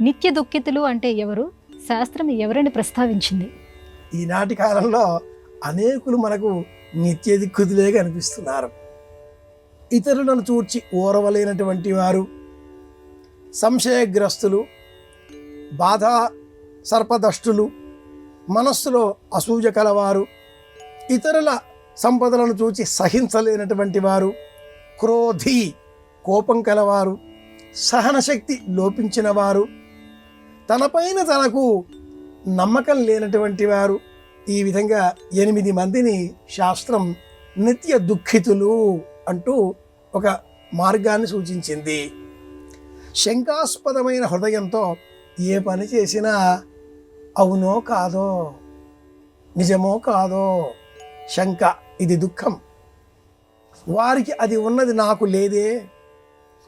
నిత్య దుఃఖితులు అంటే ఎవరు? శాస్త్రం ఎవరిని ప్రస్తావించింది? ఈనాటి కాలంలో అనేకులు మనకు నిత్య దిక్కుతులే కనిపిస్తున్నారు. ఇతరులను చూర్చి ఓరవలేనటువంటి వారు, సంశయగ్రస్తులు, బాధా సర్పదష్టులు, మనస్సులో అసూయ కలవారు, ఇతరుల సంపదలను చూచి సహించలేనటువంటి వారు, క్రోధి కోపం కలవారు, సహనశక్తి లోపించిన వారు, తనపైన తనకు నమ్మకం లేనటువంటి వారు, ఈ విధంగా 8 మందిని శాస్త్రం నిత్య దుఃఖితులు అంటూ ఒక మార్గాన్ని సూచించింది. శంకాస్పదమైన హృదయంతో ఏ పని చేసినా అవునో కాదో, నిజమో కాదో శంక, ఇది దుఃఖం. వారికి అది ఉన్నది నాకు లేదే,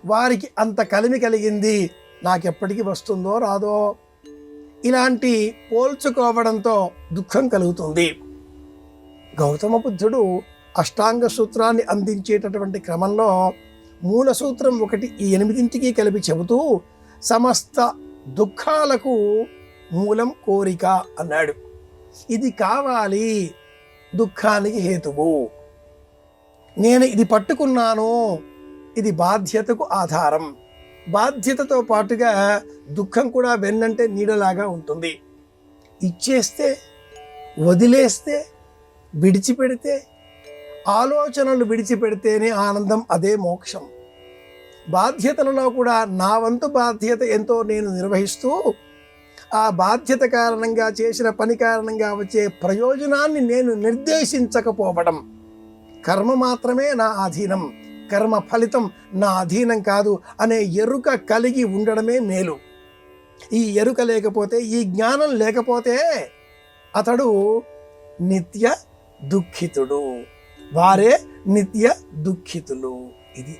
వారికి అంత కలిమి కలిగింది నాకెప్పటికి వస్తుందో రాదో, ఇలాంటి పోల్చుకోవడంతో దుఃఖం కలుగుతుంది. గౌతమ బుద్ధుడు అష్టాంగ సూత్రాన్ని అందించేటటువంటి క్రమంలో మూల సూత్రం ఒకటి ఈ 8 కలిపి చెబుతూ సమస్త దుఃఖాలకు మూలం కోరిక అన్నాడు. ఇది కావాలి దుఃఖానికి హేతువు. నేను ఇది పట్టుకున్నాను, ఇది బాధ్యతకు ఆధారం. బాధ్యతతో పాటుగా దుఃఖం కూడా వెన్నంటే నీడలాగా ఉంటుంది. ఇచ్చేస్తే, వదిలేస్తే, విడిచిపెడితే, ఆలోచనలు విడిచిపెడితేనే ఆనందం, అదే మోక్షం. బాధ్యతలలో కూడా నా వంతు బాధ్యత ఎంతో నేను నిర్వహిస్తూ ఆ బాధ్యత కారణంగా చేసిన పని కారణంగా వచ్చే ప్రయోజనాన్ని నేను నిర్దేశించకపోవడం, కర్మ మాత్రమే నా అధీనం, కర్మ ఫలితం నా అధీనం కాదు అనే ఎరుక కలిగి ఉండడమే మేలు. ఈ ఎరుక లేకపోతే, ఈ జ్ఞానం లేకపోతే అతడు నిత్య దుఃఖితుడు. వారే నిత్య దుఃఖితులు. ఇది